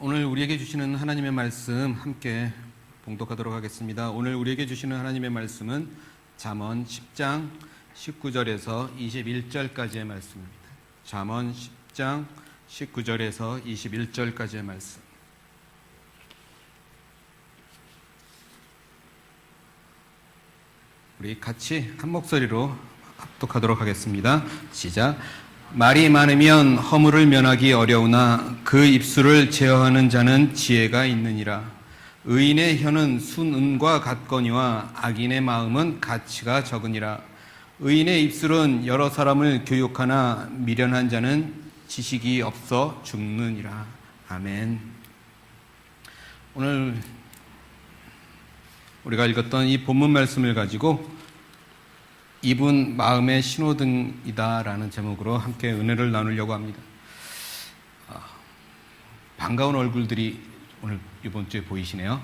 오늘 우리에게 주시는 하나님의 말씀 함께 봉독하도록 하겠습니다. 오늘 우리에게 주시는 하나님의 말씀은 잠언 10장 19절에서 21절까지의 말씀입니다. 잠언 10장 19절에서 21절까지의 말씀. 우리 같이 한 목소리로 합독하도록 하겠습니다. 시작. 말이 많으면 허물을 면하기 어려우나 그 입술을 제어하는 자는 지혜가 있느니라. 의인의 혀는 순은과 같거니와 악인의 마음은 가치가 적으니라. 의인의 입술은 여러 사람을 교육하나 미련한 자는 지식이 없어 죽느니라. 아멘. 오늘 우리가 읽었던 이 본문 말씀을 가지고 입은 마음의 신호등이다라는 제목으로 함께 은혜를 나누려고 합니다. 반가운 얼굴들이 오늘 이번 주에 보이시네요.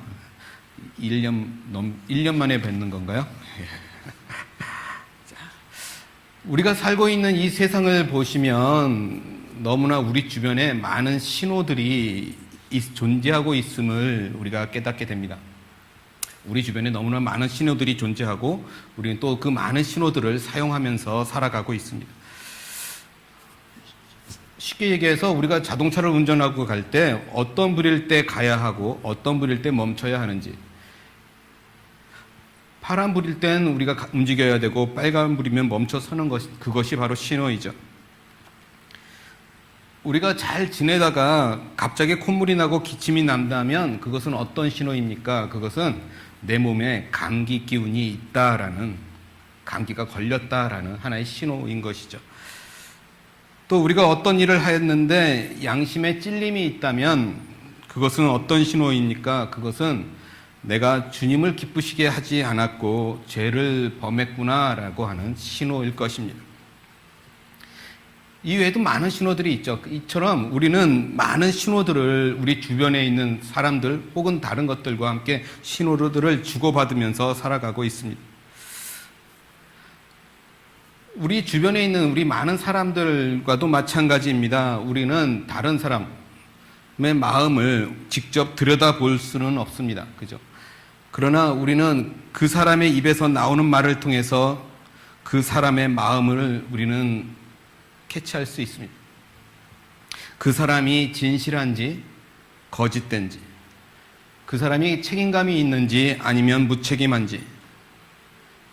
1년 만에 뵙는 건가요? 우리가 살고 있는 이 세상을 보시면 너무나 우리 주변에 많은 신호들이 존재하고 있음을 우리가 깨닫게 됩니다. 우리 주변에 너무나 많은 신호들이 존재하고 우리는 또 그 많은 신호들을 사용하면서 살아가고 있습니다. 쉽게 얘기해서 우리가 자동차를 운전하고 갈 때 어떤 불일 때 가야 하고 어떤 불일 때 멈춰야 하는지, 파란 불일 땐 우리가 움직여야 되고 빨간 불이면 멈춰 서는 그것이 바로 신호이죠. 우리가 잘 지내다가 갑자기 콧물이 나고 기침이 난다면 그것은 어떤 신호입니까? 그것은 내 몸에 감기 기운이 있다라는, 감기가 걸렸다라는 하나의 신호인 것이죠. 또 우리가 어떤 일을 하였는데 양심에 찔림이 있다면 그것은 어떤 신호입니까? 그것은 내가 주님을 기쁘시게 하지 않았고 죄를 범했구나라고 하는 신호일 것입니다. 이외에도 많은 신호들이 있죠. 이처럼 우리는 많은 신호들을 우리 주변에 있는 사람들 혹은 다른 것들과 함께 신호들을 주고받으면서 살아가고 있습니다. 우리 주변에 있는 우리 많은 사람들과도 마찬가지입니다. 우리는 다른 사람의 마음을 직접 들여다볼 수는 없습니다. 그죠? 그러나 우리는 그 사람의 입에서 나오는 말을 통해서 그 사람의 마음을 우리는 캐치할 수 있습니다. 그 사람이 진실한지 거짓된지, 그 사람이 책임감이 있는지 아니면 무책임한지,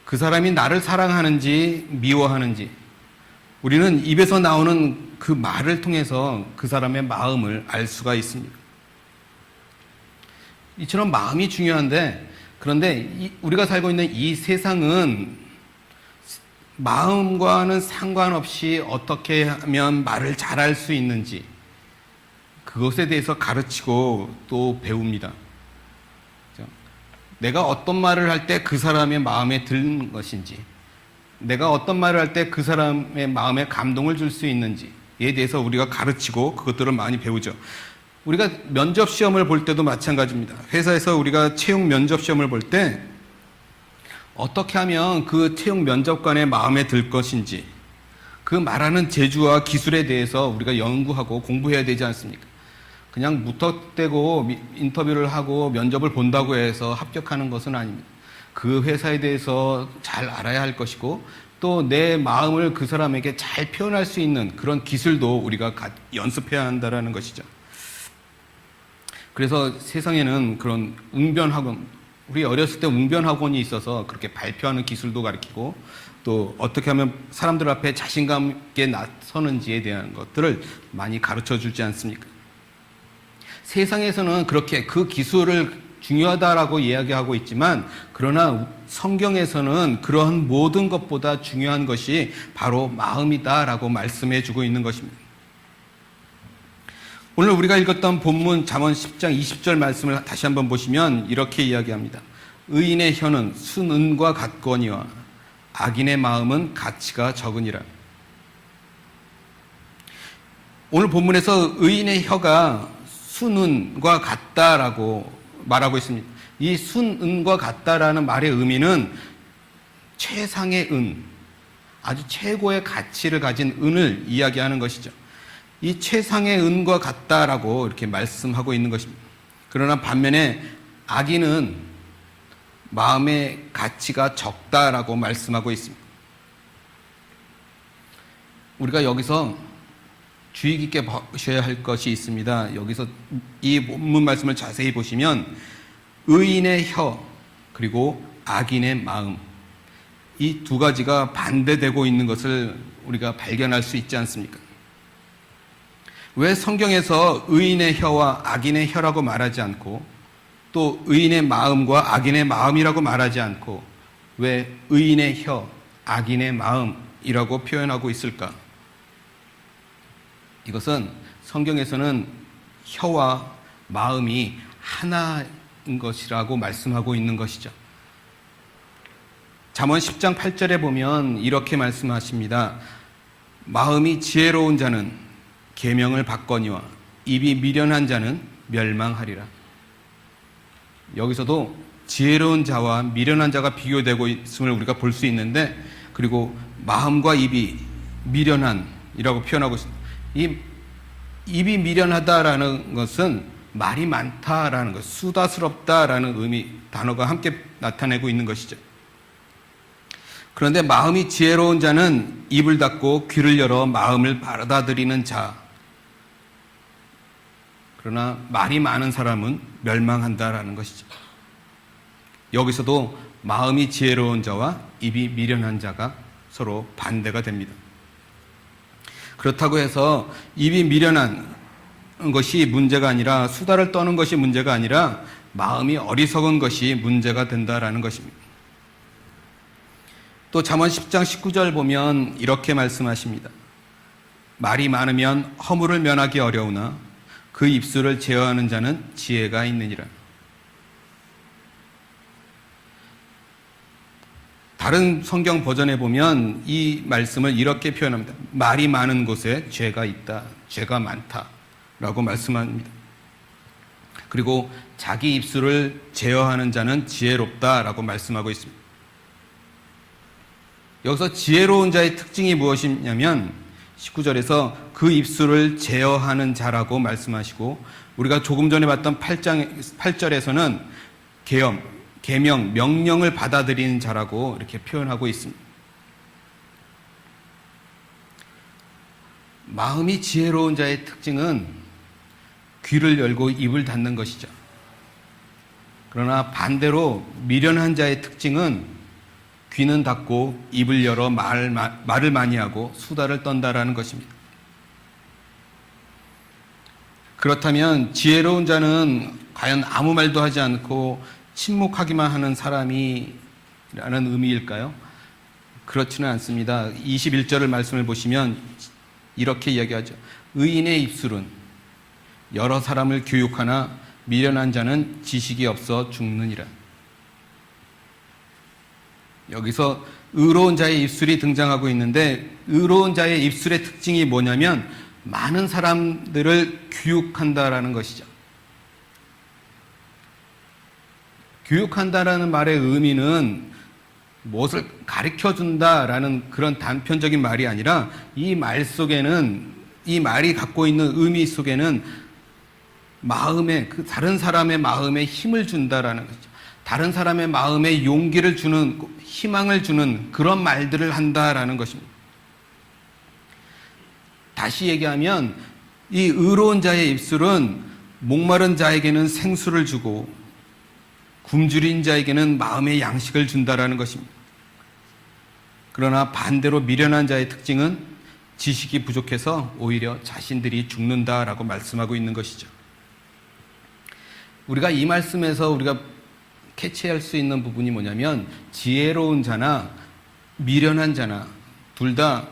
그 사람이 나를 사랑하는지 미워하는지, 우리는 입에서 나오는 그 말을 통해서 그 사람의 마음을 알 수가 있습니다. 이처럼 마음이 중요한데, 그런데 우리가 살고 있는 이 세상은 마음과는 상관없이 어떻게 하면 말을 잘할 수 있는지 그것에 대해서 가르치고 또 배웁니다. 내가 어떤 말을 할 때 그 사람의 마음에 드는 것인지, 내가 어떤 말을 할 때 그 사람의 마음에 감동을 줄 수 있는지에 대해서 우리가 가르치고 그것들을 많이 배우죠. 우리가 면접 시험을 볼 때도 마찬가지입니다. 회사에서 우리가 채용 면접 시험을 볼 때 어떻게 하면 그 채용 면접관의 마음에 들 것인지, 그 말하는 재주와 기술에 대해서 우리가 연구하고 공부해야 되지 않습니까? 그냥 무턱대고 인터뷰를 하고 면접을 본다고 해서 합격하는 것은 아닙니다. 그 회사에 대해서 잘 알아야 할 것이고 또 내 마음을 그 사람에게 잘 표현할 수 있는 그런 기술도 우리가 연습해야 한다는 것이죠. 그래서 세상에는 그런 웅변학원, 우리 어렸을 때 웅변학원이 있어서 그렇게 발표하는 기술도 가르치고 또 어떻게 하면 사람들 앞에 자신감 있게 나서는지에 대한 것들을 많이 가르쳐 주지 않습니까? 세상에서는 그렇게 그 기술을 중요하다라고 이야기하고 있지만, 그러나 성경에서는 그러한 모든 것보다 중요한 것이 바로 마음이다라고 말씀해 주고 있는 것입니다. 오늘 우리가 읽었던 본문 잠언 10장 20절 말씀을 다시 한번 보시면 이렇게 이야기합니다. 의인의 혀는 순은과 같거니와 악인의 마음은 가치가 적으니라. 오늘 본문에서 의인의 혀가 순은과 같다라고 말하고 있습니다. 이 순은과 같다라는 말의 의미는 최상의 은, 아주 최고의 가치를 가진 은을 이야기하는 것이죠. 이 최상의 은과 같다라고 이렇게 말씀하고 있는 것입니다. 그러나 반면에 악인은 마음의 가치가 적다라고 말씀하고 있습니다. 우리가 여기서 주의 깊게 보셔야 할 것이 있습니다. 여기서 이 본문 말씀을 자세히 보시면 의인의 혀 그리고 악인의 마음, 이 두 가지가 반대되고 있는 것을 우리가 발견할 수 있지 않습니까? 왜 성경에서 의인의 혀와 악인의 혀라고 말하지 않고 또 의인의 마음과 악인의 마음이라고 말하지 않고 왜 의인의 혀, 악인의 마음이라고 표현하고 있을까? 이것은 성경에서는 혀와 마음이 하나인 것이라고 말씀하고 있는 것이죠. 잠언 10장 8절에 보면 이렇게 말씀하십니다. 마음이 지혜로운 자는 계명을 받거니와 입이 미련한 자는 멸망하리라. 여기서도 지혜로운 자와 미련한 자가 비교되고 있음을 우리가 볼 수 있는데, 그리고 마음과 입이 미련한이라고 표현하고 있습니다. 이 입이 미련하다라는 것은 말이 많다라는 것, 수다스럽다라는 단어가 함께 나타내고 있는 것이죠. 그런데 마음이 지혜로운 자는 입을 닫고 귀를 열어 마음을 받아들이는 자. 그러나 말이 많은 사람은 멸망한다라는 것이죠. 여기서도 마음이 지혜로운 자와 입이 미련한 자가 서로 반대가 됩니다. 그렇다고 해서 입이 미련한 것이 문제가 아니라, 수다를 떠는 것이 문제가 아니라 마음이 어리석은 것이 문제가 된다라는 것입니다. 또 잠언 10장 19절 보면 이렇게 말씀하십니다. 말이 많으면 허물을 면하기 어려우나 그 입술을 제어하는 자는 지혜가 있느니라. 다른 성경 버전에 보면 이 말씀을 이렇게 표현합니다. 말이 많은 곳에 죄가 있다, 죄가 많다라고 말씀합니다. 그리고 자기 입술을 제어하는 자는 지혜롭다라고 말씀하고 있습니다. 여기서 지혜로운 자의 특징이 무엇이냐면 19절에서 그 입술을 제어하는 자라고 말씀하시고, 우리가 조금 전에 봤던 8절에서는 계명, 명령을 받아들이는 자라고 이렇게 표현하고 있습니다. 마음이 지혜로운 자의 특징은 귀를 열고 입을 닫는 것이죠. 그러나 반대로 미련한 자의 특징은 귀는 닫고 입을 열어 말을 많이 하고 수다를 떤다라는 것입니다. 그렇다면 지혜로운 자는 과연 아무 말도 하지 않고 침묵하기만 하는 사람이라는 의미일까요? 그렇지는 않습니다. 21절을 말씀을 보시면 이렇게 이야기하죠. 의인의 입술은 여러 사람을 교육하나 미련한 자는 지식이 없어 죽느니라. 여기서 의로운 자의 입술이 등장하고 있는데, 의로운 자의 입술의 특징이 뭐냐면 많은 사람들을 교육한다라는 것이죠. 교육한다라는 말의 의미는 무엇을 가르쳐준다라는 그런 단편적인 말이 아니라, 이 말 속에는, 이 말이 갖고 있는 의미 속에는 마음에, 다른 사람의 마음에 힘을 준다라는 거죠. 다른 사람의 마음에 용기를 주는, 희망을 주는 그런 말들을 한다라는 것입니다. 다시 얘기하면 이 의로운 자의 입술은 목마른 자에게는 생수를 주고 굶주린 자에게는 마음의 양식을 준다라는 것입니다. 그러나 반대로 미련한 자의 특징은 지식이 부족해서 오히려 자신들이 죽는다라고 말씀하고 있는 것이죠. 우리가 이 말씀에서 우리가 캐치할 수 있는 부분이 뭐냐면, 지혜로운 자나 미련한 자나 둘 다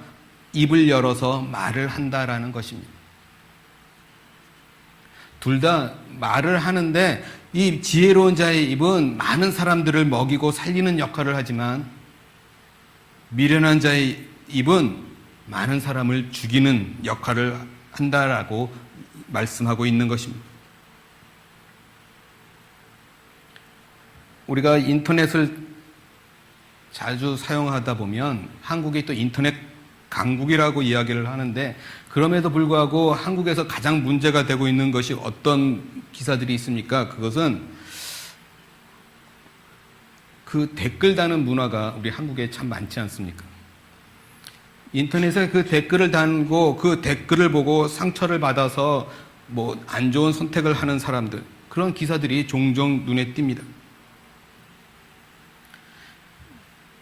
입을 열어서 말을 한다라는 것입니다. 둘 다 말을 하는데, 이 지혜로운 자의 입은 많은 사람들을 먹이고 살리는 역할을 하지만 미련한 자의 입은 많은 사람을 죽이는 역할을 한다라고 말씀하고 있는 것입니다. 우리가 인터넷을 자주 사용하다 보면, 한국이 또 인터넷 강국이라고 이야기를 하는데, 그럼에도 불구하고 한국에서 가장 문제가 되고 있는 것이 어떤 기사들이 있습니까? 그것은 그 댓글 다는 문화가 우리 한국에 참 많지 않습니까? 인터넷에 그 댓글을 달고 그 댓글을 보고 상처를 받아서 뭐 안 좋은 선택을 하는 사람들, 그런 기사들이 종종 눈에 띕니다.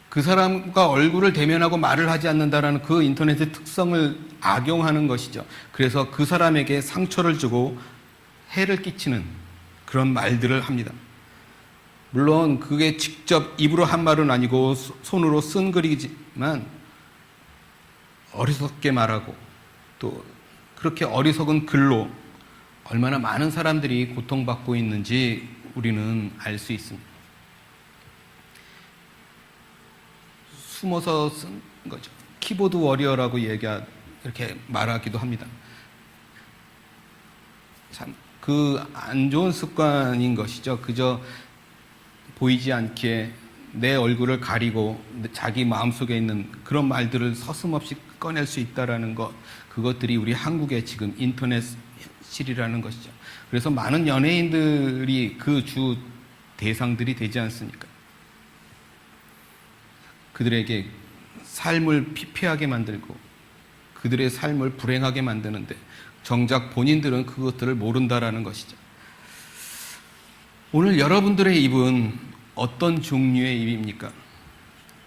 그 사람과 얼굴을 대면하고 말을 하지 않는다라는 그 인터넷의 특성을 악용하는 것이죠. 그래서 그 사람에게 상처를 주고 해를 끼치는 그런 말들을 합니다. 물론 그게 직접 입으로 한 말은 아니고 손으로 쓴 글이지만 어리석게 말하고 또 그렇게 어리석은 글로 얼마나 많은 사람들이 고통받고 있는지 우리는 알 수 있습니다. 숨어서 쓴 거죠. 키보드 워리어라고 이렇게 말하기도 합니다. 참, 그 안 좋은 습관인 것이죠. 그저 보이지 않게 내 얼굴을 가리고 자기 마음속에 있는 그런 말들을 서슴없이 꺼낼 수 있다라는 것, 그것들이 우리 한국의 지금 인터넷 실이라는 것이죠. 그래서 많은 연예인들이 그 주 대상들이 되지 않습니까? 그들에게 삶을 피폐하게 만들고 그들의 삶을 불행하게 만드는데 정작 본인들은 그것들을 모른다라는 것이죠. 오늘 여러분들의 입은 어떤 종류의 입입니까?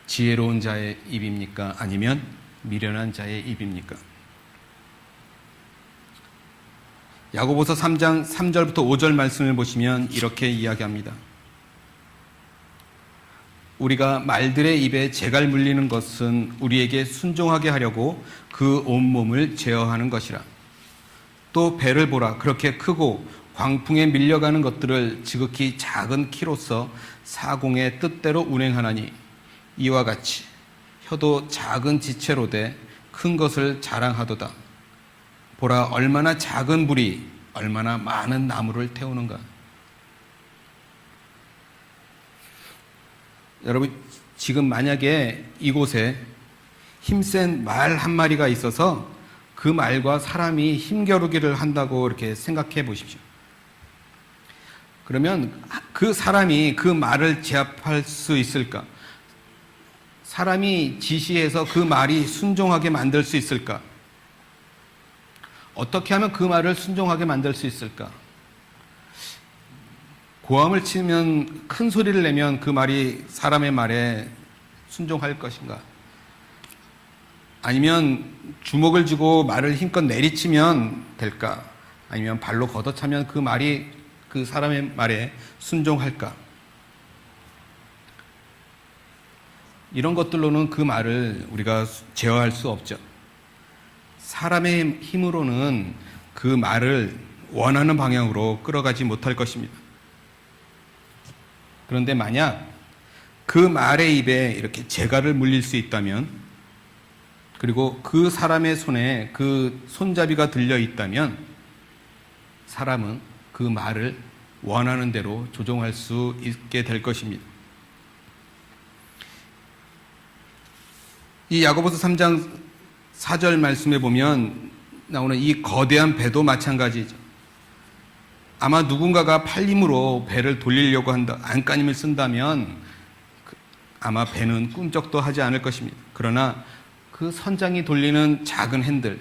지혜로운 자의 입입니까? 아니면 미련한 자의 입입니까? 야고보서 3장 3절부터 5절 말씀을 보시면 이렇게 이야기합니다. 우리가 말들의 입에 재갈 물리는 것은 우리에게 순종하게 하려고 그 온몸을 제어하는 것이라. 또 배를 보라. 그렇게 크고 광풍에 밀려가는 것들을 지극히 작은 키로서 사공의 뜻대로 운행하나니 이와 같이 혀도 작은 지체로 돼 큰 것을 자랑하도다. 보라, 얼마나 작은 불이 얼마나 많은 나무를 태우는가. 여러분, 지금 만약에 이곳에 힘센 말 한 마리가 있어서 그 말과 사람이 힘겨루기를 한다고 이렇게 생각해 보십시오. 그러면 그 사람이 그 말을 제압할 수 있을까? 사람이 지시해서 그 말이 순종하게 만들 수 있을까? 어떻게 하면 그 말을 순종하게 만들 수 있을까? 고함을 치면, 큰 소리를 내면 그 말이 사람의 말에 순종할 것인가? 아니면 주먹을 쥐고 말을 힘껏 내리치면 될까? 아니면 발로 걷어차면 그 말이 그 사람의 말에 순종할까? 이런 것들로는 그 말을 우리가 제어할 수 없죠. 사람의 힘으로는 그 말을 원하는 방향으로 끌어가지 못할 것입니다. 그런데 만약 그 말의 입에 이렇게 재갈을 물릴 수 있다면, 그리고 그 사람의 손에 그 손잡이가 들려 있다면 사람은 그 말을 원하는 대로 조종할 수 있게 될 것입니다. 이 야고보서 3장 4절 말씀에 보면 나오는 이 거대한 배도 마찬가지죠. 아마 누군가가 팔림으로 배를 돌리려고 한다, 안간힘을 쓴다면 아마 배는 꿈쩍도 하지 않을 것입니다. 그러나 그 선장이 돌리는 작은 핸들,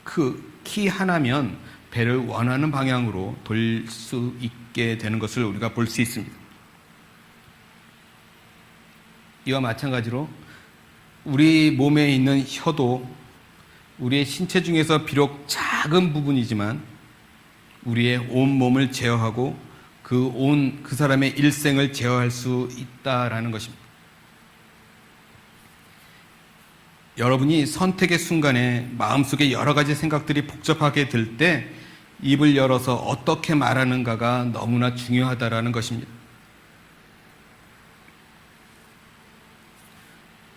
그 키 하나면 배를 원하는 방향으로 돌릴 수 있게 되는 것을 우리가 볼 수 있습니다. 이와 마찬가지로 우리 몸에 있는 혀도 우리의 신체 중에서 비록 작은 부분이지만 우리의 온 몸을 제어하고 그 사람의 일생을 제어할 수 있다라는 것입니다. 여러분이 선택의 순간에 마음속에 여러 가지 생각들이 복잡하게 들 때 입을 열어서 어떻게 말하는가가 너무나 중요하다라는 것입니다.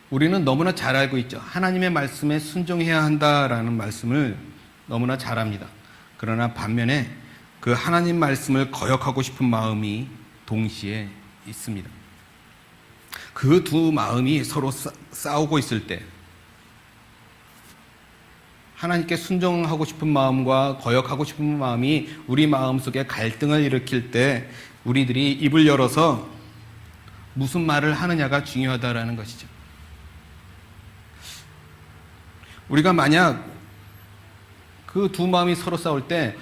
우리는 너무나 잘 알고 있죠. 하나님의 말씀에 순종해야 한다라는 말씀을 너무나 잘 압니다. 그러나 반면에 그 하나님 말씀을 거역하고 싶은 마음이 동시에 있습니다. 그 두 마음이 서로 싸우고 있을 때 하나님께 순종하고 싶은 마음과 거역하고 싶은 마음이 우리 마음속에 갈등을 일으킬 때 우리들이 입을 열어서 무슨 말을 하느냐가 중요하다라는 것이죠. 우리가 만약 그 두 마음이 서로 싸울 때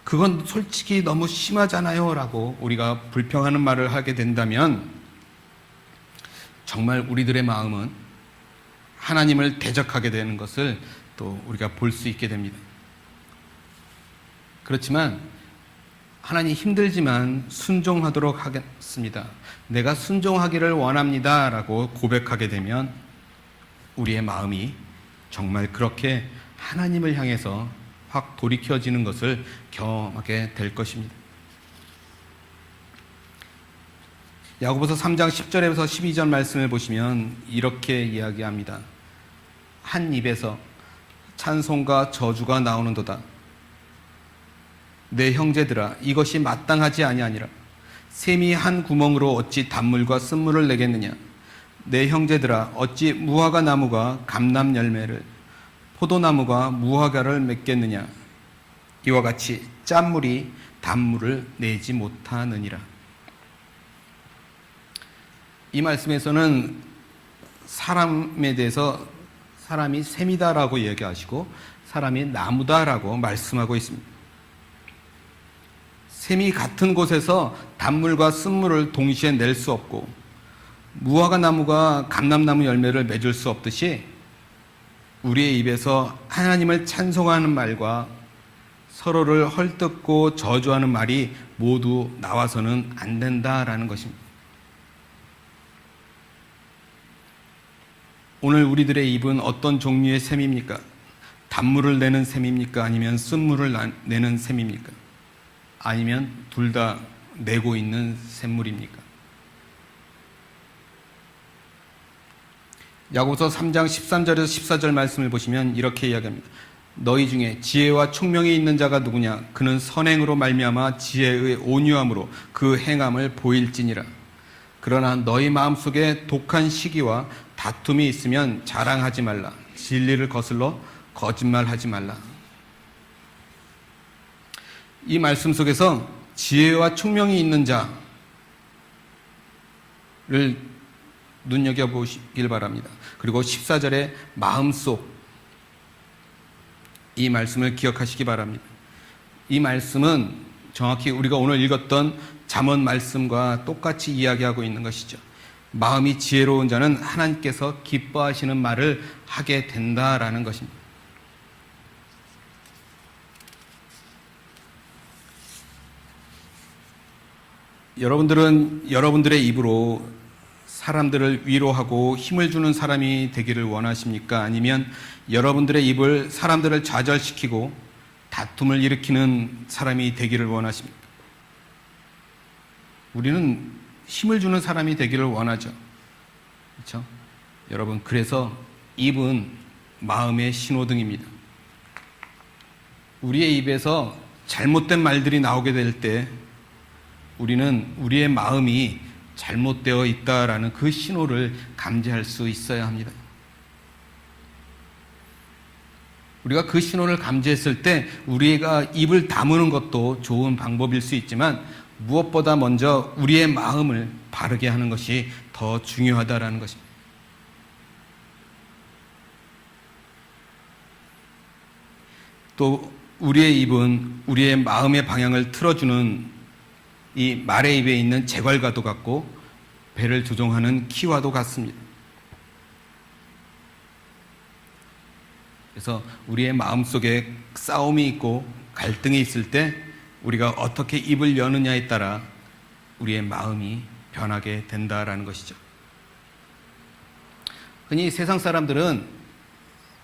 그건 솔직히 너무 심하잖아요 라고 우리가 불평하는 말을 하게 된다면 정말 우리들의 마음은 하나님을 대적하게 되는 것을 또 우리가 볼 수 있게 됩니다. 그렇지만 하나님 힘들지만 순종하도록 하겠습니다. 내가 순종하기를 원합니다 라고 고백하게 되면 우리의 마음이 정말 그렇게 하나님을 향해서 확 돌이켜지는 것을 경험하게 될 것입니다. 야고보서 3장 10절에서 12절 말씀을 보시면 이렇게 이야기합니다. 한 입에서 찬송과 저주가 나오는도다. 내 형제들아 이것이 마땅하지 아니하니라. 샘이 한 구멍으로 어찌 단물과 쓴물을 내겠느냐. 내 형제들아 어찌 무화과 나무가 감람 열매를 포도나무가 무화과를 맺겠느냐. 이와 같이 짠물이 단물을 내지 못하느니라. 이 말씀에서는 사람에 대해서 사람이 샘이다라고 이야기하시고 사람이 나무다라고 말씀하고 있습니다. 샘이 같은 곳에서 단물과 쓴물을 동시에 낼 수 없고 무화과 나무가 감람나무 열매를 맺을 수 없듯이 우리의 입에서 하나님을 찬송하는 말과 서로를 헐뜯고 저주하는 말이 모두 나와서는 안 된다라는 것입니다. 오늘 우리들의 입은 어떤 종류의 샘입니까? 단물을 내는 샘입니까? 아니면 쓴물을 내는 샘입니까? 아니면 둘 다 내고 있는 샘물입니까? 야고보서 3장 13절에서 14절 말씀을 보시면 이렇게 이야기합니다. 너희 중에 지혜와 총명이 있는 자가 누구냐? 그는 선행으로 말미암아 지혜의 온유함으로 그 행함을 보일지니라. 그러나 너희 마음속에 독한 시기와 다툼이 있으면 자랑하지 말라. 진리를 거슬러 거짓말하지 말라. 이 말씀 속에서 지혜와 총명이 있는 자를 눈여겨보시길 바랍니다. 그리고 14절에 마음속 이 말씀을 기억하시기 바랍니다. 이 말씀은 정확히 우리가 오늘 읽었던 잠언 말씀과 똑같이 이야기하고 있는 것이죠. 마음이 지혜로운 자는 하나님께서 기뻐하시는 말을 하게 된다라는 것입니다. 여러분들은 여러분들의 입으로 사람들을 위로하고 힘을 주는 사람이 되기를 원하십니까? 아니면 여러분들의 입을 사람들을 좌절시키고 다툼을 일으키는 사람이 되기를 원하십니까? 우리는 힘을 주는 사람이 되기를 원하죠. 그렇죠? 여러분, 그래서 입은 마음의 신호등입니다. 우리의 입에서 잘못된 말들이 나오게 될 때 우리는 우리의 마음이 잘못되어 있다라는 그 신호를 감지할 수 있어야 합니다. 우리가 그 신호를 감지했을 때 우리가 입을 다무는 것도 좋은 방법일 수 있지만 무엇보다 먼저 우리의 마음을 바르게 하는 것이 더 중요하다라는 것입니다. 또 우리의 입은 우리의 마음의 방향을 틀어주는 이 말의 입에 있는 제괄과도 같고 배를 조종하는 키와도 같습니다. 그래서 우리의 마음속에 싸움이 있고 갈등이 있을 때 우리가 어떻게 입을 여느냐에 따라 우리의 마음이 변하게 된다라는 것이죠. 흔히 세상 사람들은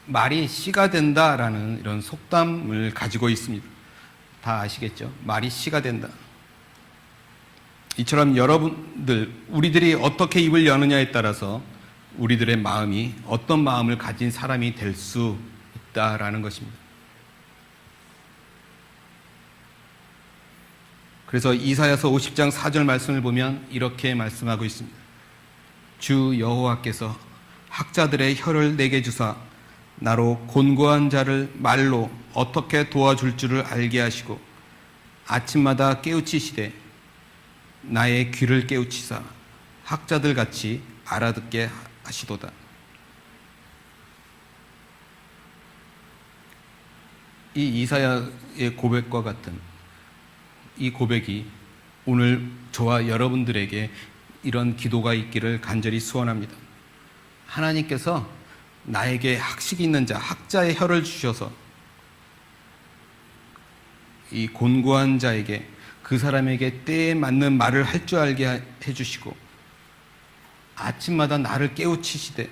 말이 씨가 된다라는 이런 속담을 가지고 있습니다. 다 아시겠죠? 말이 씨가 된다. 이처럼 여러분들, 우리들이 어떻게 입을 여느냐에 따라서 우리들의 마음이 어떤 마음을 가진 사람이 될 수 있다라는 것입니다. 그래서 이사야서 50장 4절 말씀을 보면 이렇게 말씀하고 있습니다. 주 여호와께서 학자들의 혀를 내게 주사 나로 곤고한 자를 말로 어떻게 도와줄 줄을 알게 하시고 아침마다 깨우치시되 나의 귀를 깨우치사 학자들 같이 알아듣게 하시도다. 이 이사야의 고백과 같은 이 고백이 오늘 저와 여러분들에게 이런 기도가 있기를 간절히 소원합니다. 하나님께서 나에게 학식 있는 자, 학자의 혀를 주셔서 이 곤고한 자에게 그 사람에게 때에 맞는 말을 할 줄 알게 해주시고 아침마다 나를 깨우치시되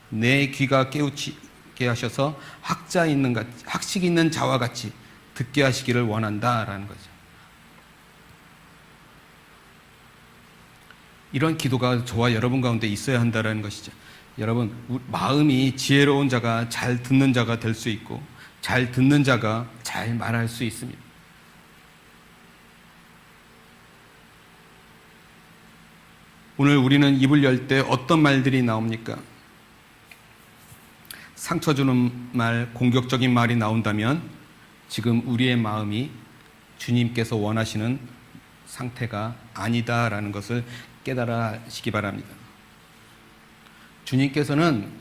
내 귀가 깨우치게 하셔서 학식 있는 자와 같이 듣게 하시기를 원한다라는 거죠. 이런 기도가 저와 여러분 가운데 있어야 한다는 것이죠. 여러분, 마음이 지혜로운 자가 잘 듣는 자가 될 수 있고 잘 듣는 자가 잘 말할 수 있습니다. 오늘 우리는 입을 열 때 어떤 말들이 나옵니까? 상처 주는 말, 공격적인 말이 나온다면 지금 우리의 마음이 주님께서 원하시는 상태가 아니다라는 것을 깨달아 하시기 바랍니다. 주님께서는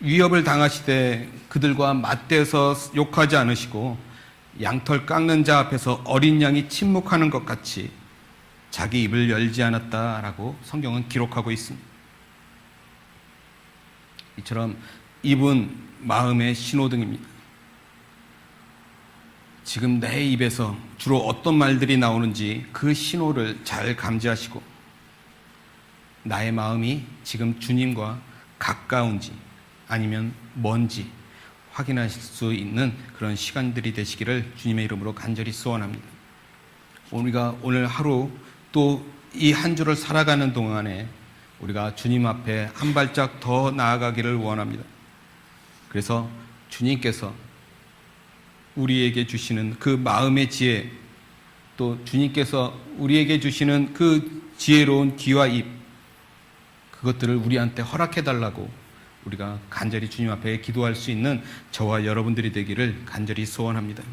위협을 당하시되 그들과 맞대서 욕하지 않으시고 양털 깎는 자 앞에서 어린 양이 침묵하는 것 같이 자기 입을 열지 않았다라고 성경은 기록하고 있습니다. 이처럼 입은 마음의 신호등입니다. 지금 내 입에서 주로 어떤 말들이 나오는지 그 신호를 잘 감지하시고 나의 마음이 지금 주님과 가까운지 아니면 먼지 확인하실 수 있는 그런 시간들이 되시기를 주님의 이름으로 간절히 소원합니다. 우리가 오늘 하루 또 이 한 주를 살아가는 동안에 우리가 주님 앞에 한 발짝 더 나아가기를 원합니다. 그래서 주님께서 우리에게 주시는 그 마음의 지혜, 또 주님께서 우리에게 주시는 그 지혜로운 귀와 입, 그것들을 우리한테 허락해 달라고 우리가 간절히 주님 앞에 기도할 수 있는 저와 여러분들이 되기를 간절히 소원합니다.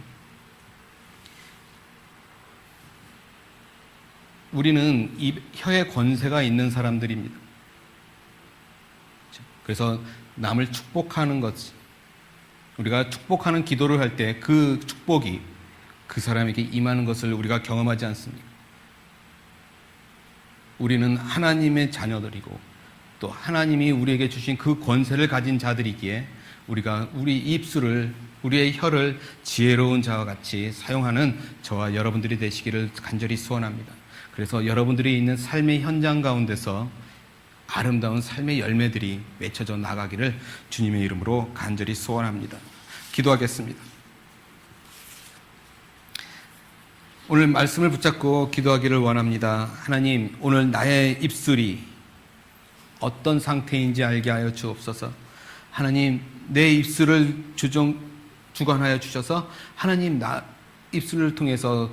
우리는 혀에 권세가 있는 사람들입니다. 그래서 남을 축복하는 것, 우리가 축복하는 기도를 할 때 그 축복이 그 사람에게 임하는 것을 우리가 경험하지 않습니까? 우리는 하나님의 자녀들이고 또 하나님이 우리에게 주신 그 권세를 가진 자들이기에 우리가 우리 입술을, 우리의 혀를 지혜로운 자와 같이 사용하는 저와 여러분들이 되시기를 간절히 소원합니다. 그래서 여러분들이 있는 삶의 현장 가운데서 아름다운 삶의 열매들이 맺혀져 나가기를 주님의 이름으로 간절히 소원합니다. 기도하겠습니다. 오늘 말씀을 붙잡고 기도하기를 원합니다. 하나님, 오늘 나의 입술이 어떤 상태인지 알게 하여 주옵소서. 하나님, 내 입술을 주관하여 주셔서 하나님, 나 입술을 통해서